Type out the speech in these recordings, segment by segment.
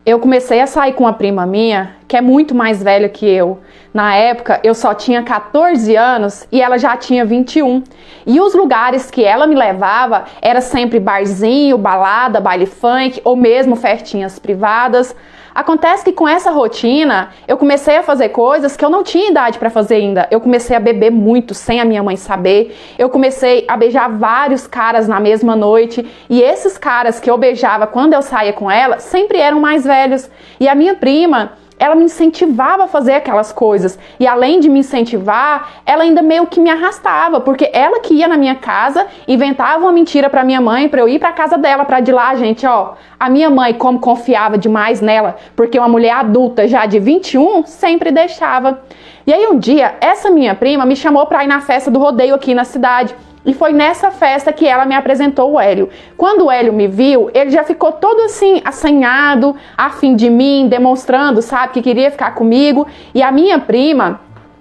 eu comecei a sair com uma prima minha, que é muito mais velha que eu. Na época, eu só tinha 14 anos e ela já tinha 21. E os lugares que ela me levava era sempre barzinho, balada, baile funk ou mesmo festinhas privadas. Acontece que com essa rotina, eu comecei a fazer coisas que eu não tinha idade para fazer ainda. Eu comecei a beber muito sem a minha mãe saber. Eu comecei a beijar vários caras na mesma noite. E esses caras que eu beijava quando eu saía com ela, sempre eram mais velhos. E a minha prima, ela me incentivava a fazer aquelas coisas. E além de me incentivar, ela ainda meio que me arrastava, porque ela que ia na minha casa, inventava uma mentira pra minha mãe, pra eu ir pra casa dela, pra de lá, gente, ó. A minha mãe, como confiava demais nela, porque uma mulher adulta já de 21, sempre deixava. E aí um dia, essa minha prima me chamou pra ir na festa do rodeio aqui na cidade. E foi nessa festa que ela me apresentou o Hélio. Quando o Hélio me viu, ele já ficou todo assim, assanhado, afim de mim, demonstrando, sabe, que queria ficar comigo. E a minha prima,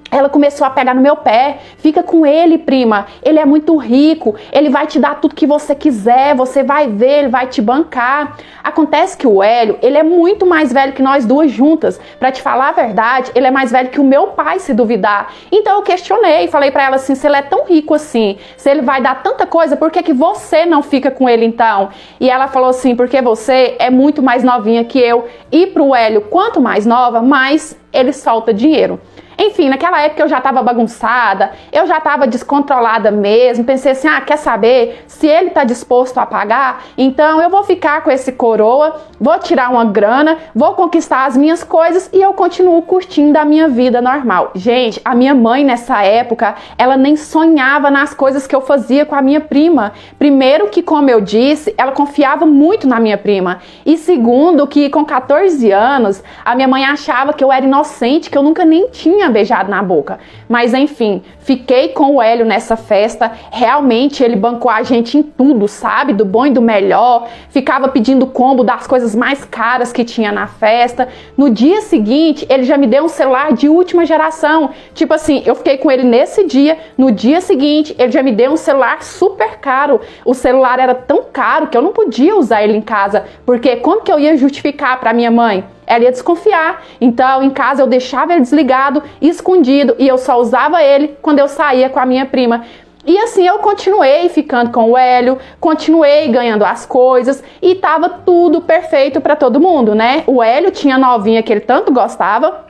ela começou a pegar no meu pé. Fica com ele, prima. Ele é muito rico. Ele vai te dar tudo que você quiser. Você vai ver, ele vai te bancar. Acontece que o Hélio, ele é muito mais velho que nós duas juntas. Pra te falar a verdade, ele é mais velho que o meu pai, se duvidar. Então eu questionei, falei pra ela assim, se ele é tão rico assim, se ele vai dar tanta coisa, por que que você não fica com ele então? E ela falou assim, porque você é muito mais novinha que eu. E pro Hélio, quanto mais nova, mais ele solta dinheiro. Enfim, naquela época eu já estava bagunçada, eu já estava descontrolada mesmo, pensei assim, quer saber? Se ele está disposto a pagar, então eu vou ficar com esse coroa, vou tirar uma grana, vou conquistar as minhas coisas e eu continuo curtindo a minha vida normal. Gente, a minha mãe nessa época, ela nem sonhava nas coisas que eu fazia com a minha prima. Primeiro que, como eu disse, ela confiava muito na minha prima. E segundo que com 14 anos, a minha mãe achava que eu era inocente, que eu nunca nem tinha beijado na boca. Mas enfim, fiquei com o Hélio nessa festa. Realmente ele bancou a gente em tudo, sabe? Do bom e do melhor. Ficava pedindo combo das coisas mais caras que tinha na festa. No dia seguinte, ele já me deu um celular de última geração. Tipo assim, eu fiquei com ele nesse dia. No dia seguinte, ele já me deu um celular super caro. O celular era tão caro que eu não podia usar ele em casa. Porque como que eu ia justificar para minha mãe? Ela ia desconfiar. Então, em casa, eu deixava ele desligado, escondido, e eu só usava ele quando eu saía com a minha prima. E assim, eu continuei ficando com o Hélio, continuei ganhando as coisas, e tava tudo perfeito para todo mundo, né? O Hélio tinha a novinha que ele tanto gostava,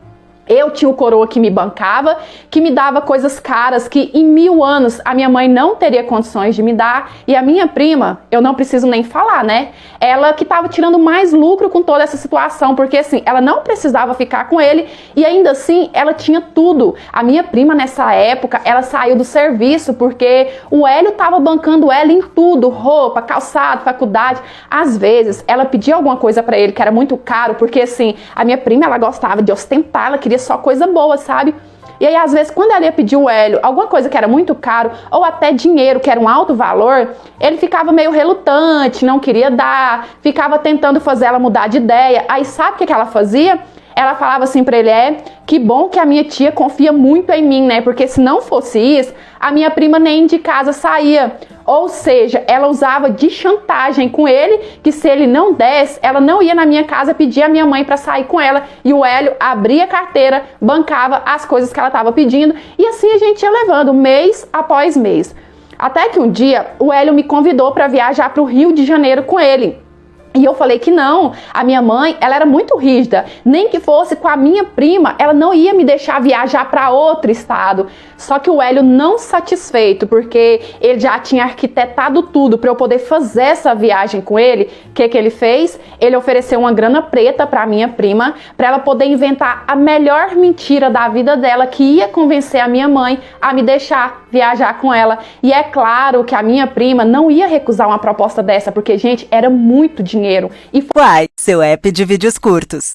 eu tinha o coroa que me bancava, que me dava coisas caras que em 1000 anos a minha mãe não teria condições de me dar. E a minha prima, eu não preciso nem falar, né? Ela que estava tirando mais lucro com toda essa situação, porque assim, ela não precisava ficar com ele e ainda assim ela tinha tudo. A minha prima nessa época, ela saiu do serviço porque o Hélio estava bancando ela em tudo, roupa, calçado, faculdade. Às vezes ela pedia alguma coisa para ele que era muito caro, porque assim, a minha prima ela gostava de ostentar, ela queria só coisa boa, sabe? E aí, às vezes, quando ela ia pedir o Hélio alguma coisa que era muito caro, ou até dinheiro, que era um alto valor, ele ficava meio relutante, não queria dar, ficava tentando fazer ela mudar de ideia. Aí, sabe o que ela fazia? Ela falava assim pra ele, que bom que a minha tia confia muito em mim, né? Porque se não fosse isso, a minha prima nem de casa saía. Ou seja, ela usava de chantagem com ele, que se ele não desse, ela não ia na minha casa pedir a minha mãe pra sair com ela. E o Hélio abria a carteira, bancava as coisas que ela tava pedindo. E assim a gente ia levando mês após mês. Até que um dia, o Hélio me convidou pra viajar pro Rio de Janeiro com ele. E eu falei que não, a minha mãe, ela era muito rígida, nem que fosse com a minha prima, ela não ia me deixar viajar para outro estado. Só que o Hélio não satisfeito, porque ele já tinha arquitetado tudo para eu poder fazer essa viagem com ele, o que ele fez? Ele ofereceu uma grana preta para minha prima, para ela poder inventar a melhor mentira da vida dela, que ia convencer a minha mãe a me deixar viajar com ela. E é claro que a minha prima não ia recusar uma proposta dessa, porque, gente, era muito dinheiro. Uai, seu app de vídeos curtos.